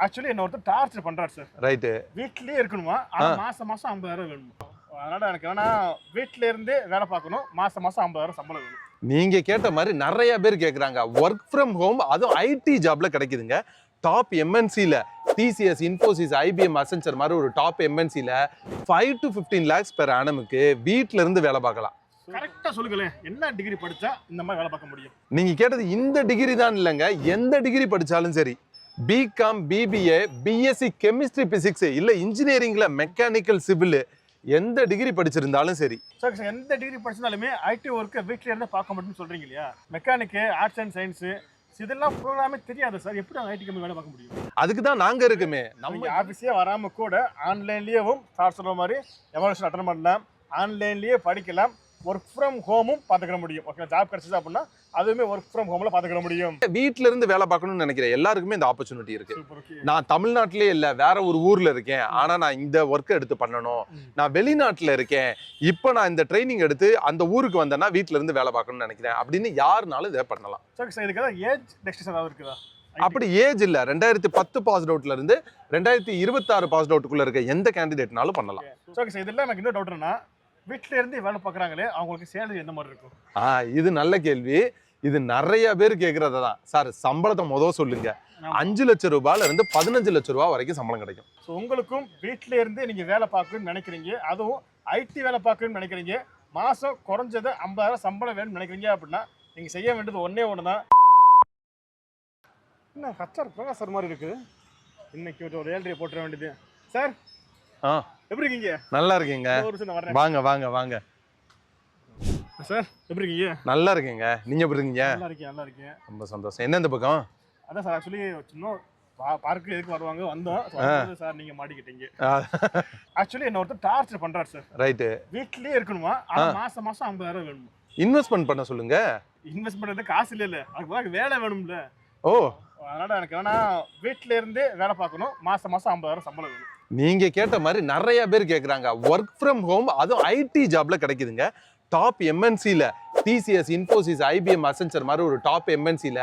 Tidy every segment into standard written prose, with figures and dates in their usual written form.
Actually என்ன ஒருத்தர் torture பண்றாரு சார். ரைட்டு. வீட்லயே இருக்கணுமா, ஆனா மாசம் மாசம் 50,000 வேணுமா. அதனால எனக்கு என்னன்னா வீட்ல இருந்தே வேலை பார்க்கணும், மாசம் மாசம் 50,000 சம்பளம் வேணும். நீங்க கேட்ட மாதிரி நிறைய பேர் கேக்குறாங்க. ஒர்க் ஃப்ரம் ஹோம், அதுவும் ஐடி ஜாப்ல கிடைக்குதுங்க. டாப் எம்என்சில டிசிஎஸ், இன்ஃபோசிஸ், ஐபிஎம், அசென்சர் மாதிரி ஒரு டாப் எம்என்சில 5 to 15 lakhs பெர் ஆனமுக்கு வீட்ல இருந்து வேலை பார்க்கலாம். கரெக்டா சொல்லுங்களேன், என்ன டிகிரி படிச்சா இந்த மாதிரி வேலை பார்க்க முடியும்? நீங்க கேட்டது இந்த டிகிரி தான் இல்லைங்க, எந்த டிகிரி படிச்சாலும் சரி. BCom, BBA, BSc chemistry physics, இல்ல இன்ஜினியரிங்ல மெக்கானிக்கல், சிவில், எந்த டிகிரி படிச்சிருந்தாலும் சரி. சார் எந்த டிகிரி படிச்சாலுமே ஐடி ஒர்க்கை வீட்ல இருந்து பார்க்க முடியும்னு சொல்றீங்க இல்லையா? மெக்கானிக்கு, ஆர்ட்ஸ் அண்ட் சயின்ஸ் இதெல்லாம் ப்ரோக்ராமே தெரியாது சார், எப்படி ஐடி கம்பெனி வேலை பார்க்க முடியும்? அதுக்கு தான் நாங்க இருக்குமே. நம்ம ஆஃபீஸே வராம கூட ஆன்லைன்லயும் சார் சொல்ற மாதிரி எவாலுவேஷன் அட்டெண்ட் பண்ணலாம், ஆன்லைன்லயே படிக்கலாம், ஒர்க் ஃப்ரம் ஹோமும் பார்த்துக்கிற முடியும். ஓகே, ஜாப் கிடைச்சது அப்படின்னா அதுவுமே ஒர்க் ஃப்ரம் ஹோம்ல பார்த்துக்கிற முடியும். வீட்ல இருந்து வேலை பார்க்கணும்னு நினைக்கிறேன் எல்லாருக்குமே இந்த ஆப்பர்ச்சுனிட்டி இருக்கு. Okay. நான் தமிழ்நாட்டிலே இல்ல, வேற ஒரு ஊர்ல இருக்கேன், ஆனா நான் இந்த ஒர்க் எடுத்து பண்ணணும். நான் வெளிநாட்டுல இருக்கேன், இப்போ நான் இந்த ட்ரைனிங் எடுத்து அந்த ஊருக்கு வந்தேன்னா வீட்ல இருந்து வேலை பார்க்கணும்னு நினைக்கிறேன் அப்படின்னு யாருனாலும் இதை பண்ணலாம். சார் இதுக்கு ஏஜ் ரெஸ்ட்ரிக்ஷன் ஏதாவது இருக்குதா? அப்படி ஏஜ் இல்ல. 2010 பாஸ்ட் அவுட்ல இருந்து 2026 பாஸ்ட் அவுட்டுக்குள்ள இருக்க எந்த கேண்டிடேட்னாலும் பண்ணலாம். சார் இதெல்லாம் எனக்கு இன்னும் டவுட் என்னன்னா, வீட்ல இருந்து வேலை பார்க்குறாங்களே அவங்களுக்கு சேலரி எந்த மாதிரி இருக்கும்? இது நல்ல கேள்வி. இது நிறைய பேர் கேட்கறத தான். சார் சம்பளத்தை முதல் சொல்லுங்க. 5 லட்சம் ரூபாயில இருந்து 15 லட்சம் ரூபாய் வரைக்கும் சம்பளம் கிடைக்கும். ஸோ உங்களுக்கும் வீட்ல இருந்து நீங்க வேலை பார்க்கணும்னு நினைக்கிறீங்க, அதுவும் ஐடி வேலை பார்க்கணும்னு நினைக்கிறீங்க, மாசம் குறைஞ்சது 50,000 சம்பளம் வேணும்னு நினைக்கிறீங்க அப்படின்னா நீங்க செய்ய வேண்டியது ஒன்னே ஒன்று தான். என்ன ஹச்ஆர் பிரகாஷ் மாதிரி இருக்குது, இன்னைக்கு ஒரு ஏழ்றையை போட்டுற வேண்டியது. சார் எப்படி இருக்கீங்க? நல்லா இருக்கீங்க. வாங்க வாங்க வாங்க. சார் எப்படி இருக்கீங்க? நல்லா இருக்கீங்க. நீங்க எப்படி இருக்கீங்க? நல்லா இருக்கேன் நல்லா இருக்கேன். ரொம்ப சந்தோஷம். என்ன இந்த பக்கம்? அதான் சார் ஆக்சுவலி சின்ன பார்க்கு எதுக்கு வருவாங்க வந்தோம் சார், நீங்க மாட்டிக்கிட்டீங்க. ஆக்சுவலி என்ன ஒருத்தர் டார்ச்சர் பண்றாரு சார். ரைட்டு. வீட்லயே இருக்கணுமா, ஆனா மாசம் மாசம் 50,000 வேணுமா. இன்வெஸ்ட்மெண்ட் பண்ண சொல்லுங்க. இன்வெஸ்ட் பண்றது காசு இல்ல, அதுக்கு வேலை வேணும்ல. ஓ, அதனால எனக்கு என்னன்னா வீட்ல இருந்து வேலை பார்க்கணும், மாசம் மாசம் 50,000 சம்பளம் வேணும். நீங்க கேட்ட மாதிரி நிறைய பேர் கேக்குறாங்க. ஒர்க் ஃப்ரம் ஹோம், அதுவும் ஐடி ஜாப்ல கிடைக்குதுங்க. டாப் எம்என்சில டிசிஎஸ், இன்ஃபோசிஸ், ஐபிஎம், அசென்சர் மாதிரி ஒரு டாப் எம்என்சில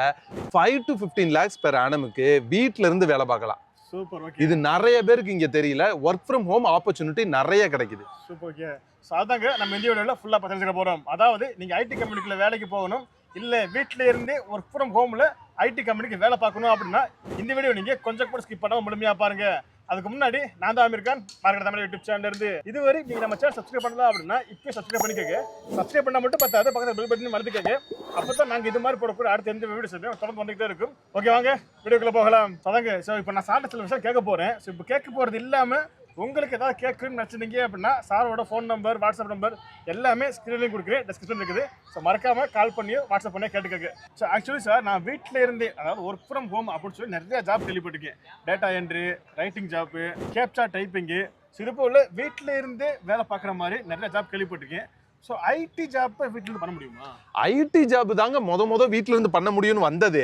5 to 15 lakhs பெர் ஆனமுக்கு வீட்ல இருந்து வேலை பார்க்கலாம். சூப்பர். ஓகே, இது நிறைய பேருக்கு இங்க தெரியல. ஒர்க் ஃப்ரம் ஹோம் ஆப்பர்ச்சுனிட்டி நிறைய கிடைக்குது. சூப்பர். ஓகே, ஸோ அதாங்க நம்ம இந்த வீடியோவில் ஃபுல்லாக பத்திரிக்க போகிறோம். அதாவது நீங்கள் ஐடி கம்பெனிக்குள்ள வேலைக்கு போகணும், இல்லை வீட்டில் இருந்து ஒர்க் ஃப்ரம் ஹோமில் ஐடி கம்பெனிக்கு வேலை பார்க்கணும் அப்படின்னா இந்த வீடியோ நீங்கள் கொஞ்சம் கூட ஸ்கிப் பண்ணாமல் முழுமையாக பாருங்க. அதுக்கு முன்னாடி நான் தான் Aamir Khan, market Tamil YouTube channel இருந்து இதுவரை நீங்கள் நம்ம சேனல் சப்ஸ்கிரைப் பண்ணலாம் அப்படின்னா இப்போ சப்ஸ்கிரைப் பண்ணிக்கோங்க. சப்ஸ்கிரைப் பண்ணால் மட்டும் பத்தாது, பக்கத்தில் பெல் பட்டன் மறந்துக்கோங்க. அப்போ தான் நாங்கள் இது மாதிரி போடக்கூட அடுத்த எந்த வீடியோஸ் தொடர்ந்து வந்துகிட்டே இருக்கும். ஓகே, வாங்க வீடியோக்குள்ளே போகலாம். அதாங்க, ஸோ இப்போ நான் சார்ட்ட சில விஷயம் கேட்க போகிறேன். ஸோ இப்போ கேட்க போகிறது இல்லாமல் உங்களுக்கு ஏதாவது கேட்கணும்னு நினச்சிருந்தீங்க அப்படின்னா சாரோட ஃபோன் நம்பர், வாட்ஸ்அப் நம்பர் எல்லாமே ஸ்க்ரீன்லையும் கொடுக்குறேன், டிஸ்கிரிப்ஷன் இருக்குது. ஸோ மறக்காமல் கால் பண்ணியோ வாட்ஸ்அப் பண்ணியோ கேட்டுக்கோங்க. ஸோ ஆக்சுவலி சார் நான் வீட்டில் இருந்தே, அதாவது ஒர்க் ஃப்ரம் ஹோம் அப்படின்னு சொல்லி நிறைய ஜாப் கேள்விப்பட்டிருக்கேன். Data entry, writing job, captcha typing, so இது போல் வீட்டில் இருந்தே வேலை பார்க்குற மாதிரி நிறைய ஜாப் கேள்விப்பட்டிருக்கேன். ஸோ ஐடி ஜாப்பை வீட்டில் பண்ண முடியுமா? ஐடி ஜாப் தாங்க முத வீட்ல இருந்து பண்ண முடியும்னு வந்தது.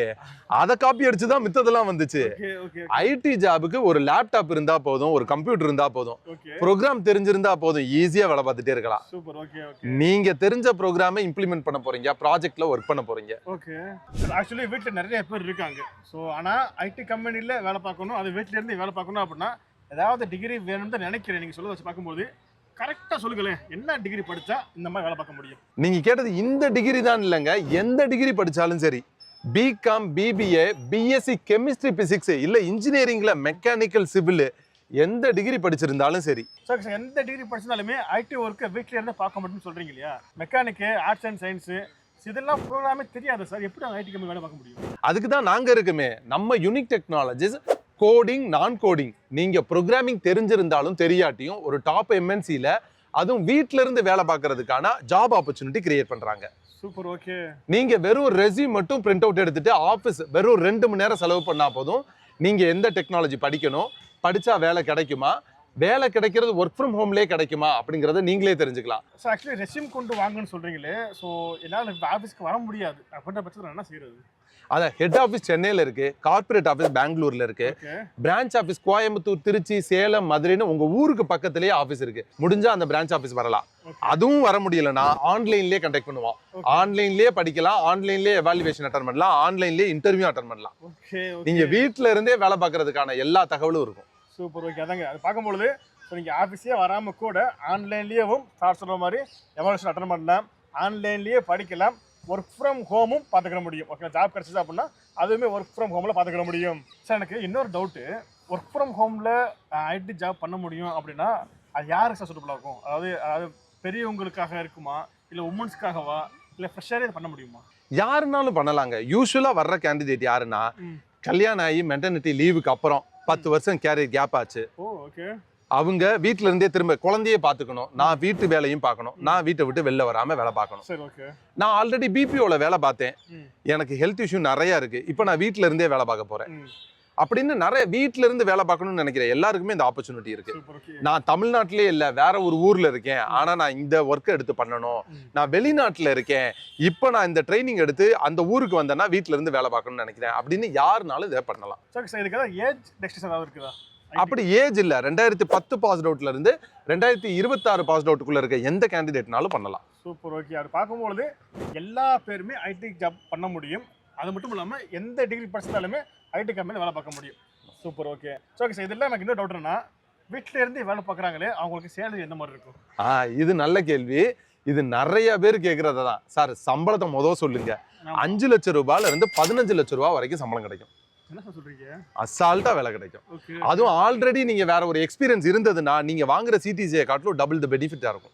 அதை காப்பி அடிச்சு தான் மித்ததெல்லாம் வந்துச்சு. ஐடி ஜாபுக்கு ஒரு லேப்டாப் இருந்தா போதும், ஒரு கம்ப்யூட்டர் இருந்தா போதும், ப்ரோக்ராம் தெரிஞ்சிருந்தா போதும், ஈஸியா வேலை பார்த்துட்டே இருக்கலாம். சூப்பர். ஓகே, நீங்க தெரிஞ்ச ப்ரோக்ராமை இம்ப்ளிமெண்ட் பண்ண போறீங்க, ப்ராஜெக்ட்ல ஒர்க் பண்ண போறீங்க. ஓகே, ஆக்சுவலி வீட்டில் நிறைய பேர் இருக்காங்க. ஸோ ஆனால் ஐடி கம்பெனியில் வேலை பார்க்கணும், அது வீட்டில இருந்து வேலை பார்க்கணும் அப்படின்னா ஏதாவது டிகிரி வேணும்னு தான் நினைக்கிறேன். நீங்கள் சொல்ல வச்சு பார்க்கும்போது கரெக்டாக சொல்லுங்களேன், என்ன டிகிரி படித்தா இந்த மாதிரி வேலை பார்க்க முடியும்? நீங்க கேட்டது இந்த டிகிரி தான் இல்லைங்க, எந்த டிகிரி படிச்சாலும் சரி. BCom, BBA, BSc chemistry physics, இல்ல இன்ஜினியரிங்ல மெக்கானிக்கல், சிவில், எந்த டிகிரி படிச்சிருந்தாலும் சரி. சார் எந்த டிகிரி படிச்சிருந்தாலுமே ஐடி ஒர்க்கை வீட்டில இருந்து பார்க்க முடியும்னு சொல்றீங்க இல்லையா? மெக்கானிக்கு, ஆர்ட்ஸ் அண்ட் சயின்ஸ் இதெல்லாம் ப்ரோக்ராமே தெரியாது சார், எப்படி ஐடி கம்பெனி வேலை பார்க்க முடியும்? அதுக்கு தான் நாங்க இருக்குமே. நம்ம யூனிக் டெக்னாலஜிஸ், கோடிங், நான் கோடிங், நீங்க ப்ரோக்ராமிங் தெரிஞ்சிருந்தாலும் தெரியாட்டியும் ஒரு டாப் எம்என்சில அதுவும் வீட்ல இருந்து வேலை பார்க்கறதுக்கான ஜாப் ஆப்பர்ச்சுனிட்டி கிரியேட் பண்றாங்க. சூப்பர். ஓகே, நீங்க வெறும் ரெஸ்யூம் மட்டும் பிரிண்ட் அவுட் எடுத்துட்டு ஆஃபீஸ் வெறும் 2 மணி நேரம் செலவு பண்ணா போதும். நீங்க எந்த டெக்னாலஜி படிக்கணும், படிச்சா வேலை கிடைக்குமா, வேலை கிடைக்கிறது ஒர்க் ஃப்ரம் ஹோம்லேயே கிடைக்குமா அப்படிங்கிறத நீங்களே தெரிஞ்சுக்கலாம். ஸோ ஆக்சுவலி ரெஸ்யூம் கொண்டு வாங்கன்னு சொல்றீங்களே, ஸோ என்னால் ஆஃபீஸ்க்கு வர முடியாது அப்படின்ற பட்சத்தில் என்ன செய்யறது? அதான் ஹெட் ஆஃபீஸ் சென்னையில இருக்கு, கார்ப்பரேட் ஆஃபீஸ் பெங்களூர்ல இருக்கு, okay branch office Coimbatore, Trichy, Salem, மதுரைன்னு உங்க ஊருக்கு பக்கத்துலயே ஆஃபீஸ் இருக்கு. முடிஞ்சா அந்த பிரான்ச் ஆஃபீஸ் வரலாம். அதுவும் வர முடியலன்னா ஆன்லைன்லயே கண்டக்ட் பண்ணுவோம். ஆன்லைன்லயே படிக்கலாம், ஆன்லைன்லயே எவாலுவேஷன் அட்டெண்ட் பண்ணலாம், ஆன்லைன்லயே இன்டர்வியூ அட்டெண்ட் பண்ணலாம். ஓகே நீங்க வீட்ல இருந்தே வேலை பார்க்கறதுக்கான எல்லா தகவலும் இருக்கும். சூப்பர். ஓகே அதாங்க அது பார்க்கும்பொழுது ஸோ நீங்கள் ஆஃபீஸே வராமல் கூட ஆன்லைன்லேயும் சார் சொல்கிற மாதிரி எவாலுவேஷன் அட்டன் பண்ணலாம், ஆன்லைன்லேயே படிக்கலாம், ஒர்க் ஃப்ரம் ஹோமும் பார்த்துக்கிற முடியும். ஓகே ஜாப் கிடச்சிது அப்படின்னா அதுவுமே ஒர்க் ஃப்ரம் ஹோமில் பார்த்துக்கிற முடியும். சார் எனக்கு இன்னொரு டவுட்டு, ஒர்க் ஃப்ரம் ஹோமில் ஐடி ஜாப் பண்ண முடியும் அப்படின்னா அது யாருக்கு சார் சூட்டபுளாக இருக்கும்? அதாவது பெரியவங்களுக்காக இருக்குமா, இல்லை உமன்ஸ்க்காகவா, இல்லை ஃப்ரெஷ்ஷாகவே பண்ண முடியுமா? யாருனாலும் பண்ணலாங்க. யூஸ்வலா வர்ற கேண்டிடேட் யாருன்னா கல்யாணம் ஆகி மெட்டர்னிட்டி லீவுக்கு அப்புறம் 10 வருஷம் கேரியர் கேப் ஆச்சு, ஓகே அவங்க வீட்ல இருந்தே திரும்ப குழந்தையே பார்த்துக்கணும், நான் வீட்டு வேலையும் பார்க்கணும், நான் வீட்டை விட்டு வெளில வராம வேலை பார்க்கணும். சரி ஓகே நான் ஆல்ரெடி பிபிஓல வேலை பார்த்தேன், எனக்கு ஹெல்த் இஷ்யூ நிறைய இருக்கு, இப்போ நான் வீட்ல இருந்தே வேலை பார்க்க போறேன் அப்படின்னு நிறைய வீட்ல இருந்து வேலை பார்க்கணும்னு நினைக்கிறேன் எல்லாருக்குமே இந்த ஆப்பர்ச்சுனிட்டி இருக்கு. நான் தமிழ்நாட்டிலே இல்ல வேற ஒரு ஊர்ல இருக்கேன், ஆனா நான் இந்த ஒர்க் எடுத்து பண்ணணும், நான் வெளிநாட்டுல இருக்கேன், இப்போ நான் இந்த ட்ரைனிங் எடுத்து அந்த ஊருக்கு வந்தேன்னா வீட்ல இருந்து வேலை பார்க்கணும்னு நினைக்கிறேன் அப்படின்னு யாருனாலும் இதை பண்ணலாம். சார் இதுக்கு ஏஜ் ரெஸ்ட்ரிக்ஷன் ஏதாவது இருக்குதா? அப்படி ஏஜ் இல்ல, 2010 பாஸ் அவுட்ல இருந்து 2026 பாஸ் அவுட்டுக்குள்ள இருக்க எந்த கேண்டிடேட்னாலும் பண்ணலாம். சூப்பர். ஓகே அது பார்க்கும்பொழுது எல்லா பேருமே ஐடி ஜாப் பண்ண முடியும், அது மட்டும் இல்லாமல் எந்த டிகிரி படிச்சாலுமே ஐடி கம்பெனியில் வேலை பார்க்க முடியும். சூப்பர். ஓகே ஓகே சார் இதெல்லாம் எனக்கு இன்னும் டவுட் என்னன்னா, வீட்டில இருந்து வேலை பார்க்குறாங்களே அவங்களுக்கு சேலரி எந்த மாதிரி இருக்கும்? இது நல்ல கேள்வி. இது நிறைய பேர் கேட்கறது தான். சார் சம்பளத்தை முதல் சொல்லுங்க. 5 லட்சம் ரூபாயில இருந்து 15 லட்சம் ரூபாய் வரைக்கும் சம்பளம் கிடைக்கும். என்ன சார் சொல்றீங்க? அசால்ட்டா வேலை கிடைக்கும். அதுவும் ஆல்ரெடி நீங்க வேற ஒரு எக்ஸ்பீரியன்ஸ் இருந்ததுன்னா நீங்க வாங்குற சிடிசியை காட்டிலும் டபுள் தி பெனிஃபிட்டா இருக்கும்.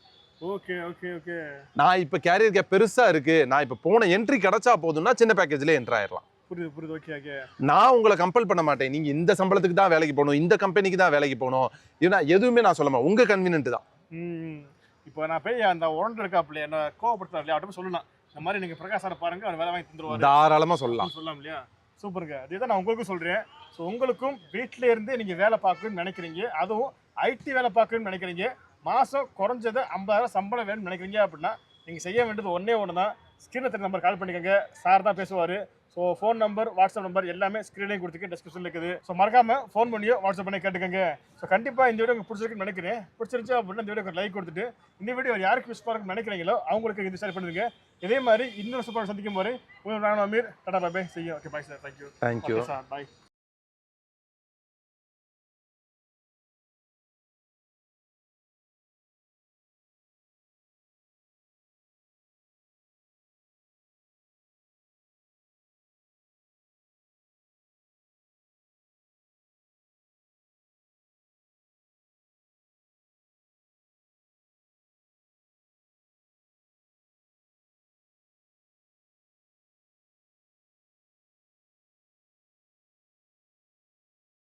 ஓகே ஓகே ஓகே நான் இப்ப கேரியர் கேப் பெருசா இருக்கு, நான் இப்ப போன என்ட்ரி கிடைச்சா போதும்னா சின்ன பேக்கேஜ்ல என்ட்ரி ஆயிடலாம். புரியுது புரியுது. ஓகே ஓகே நான் உங்களை கம்பல் பண்ண மாட்டேன், நீங்க இந்த சம்பளத்துக்கு தான் வேலைக்கு போகணும், இந்த கம்பெனிக்கு தான் வேலைக்கு போகணும், ஏன்னா எதுவுமே நான் சொல்ல மாட்டேன், உங்க கன்வீனியன்ட் தான். இப்போ நான் போய் அந்த உடனே இருக்காப்புல என்ன கோவப்படுத்தாரு இல்லையா, அவர்கிட்ட சொல்லலாம் இந்த மாதிரி நீங்க பிரகாஷ் சாரை பாருங்க அவர் வேலை வாங்கி தந்துருவாரு, தாராளமா சொல்லலாம் இல்லையா? சூப்பருங்க. அதுதான் நான் உங்களுக்கும் சொல்றேன். ஸோ உங்களுக்கும் வீட்டில இருந்தே நீங்க வேலை பார்க்கணும்னு நினைக்கிறீங்க, அதுவும் ஐடி வேலை பார்க்கணும்னு நினைக்கிறீங்க, மாசம் குறைஞ்சது 50,000 சம்பளம் வேணும்னு நினைக்கிறீங்க அப்படின்னா நீங்க செய்ய வேண்டியது ஒன்று தான், ஸ்க்ரீனில் தெரிய நம்பர் கால் பண்ணிக்கோங்க, சார் தான் பேசுவார். So phone number WhatsApp number எல்லாமே ஸ்க்ரீன்லேயும் கொடுத்துருக்கு, டிஸ்கிரிப்ஷனில் இருக்குது. ஸோ மறக்காமல் ஃபோன் பண்ணியோ வாட்ஸ்அப் பண்ணி கேட்டுக்கோங்க. ஸோ கண்டிப்பாக இந்த வீடியோ உங்களுக்கு பிடிச்சிருக்குன்னு நினைக்கிறேன். பிடிச்சிருச்சு அப்படின்னா இந்த வீடியோக்கு லைக் கொடுத்துட்டு இந்த வீடியோ யாருக்கு யூஸ் பண்ணுறதுன்னு நினைக்கிறீங்களோ அவங்களுக்கு இது ஷேர் பண்ணுங்க. இதே மாதிரி இன்னொரு சூப்பர் சந்திக்கும் போது உங்களுக்கு நான் அமீர் டாடா பை பை செய்யும். Okay bye sir, thank you. Thank you sir bye.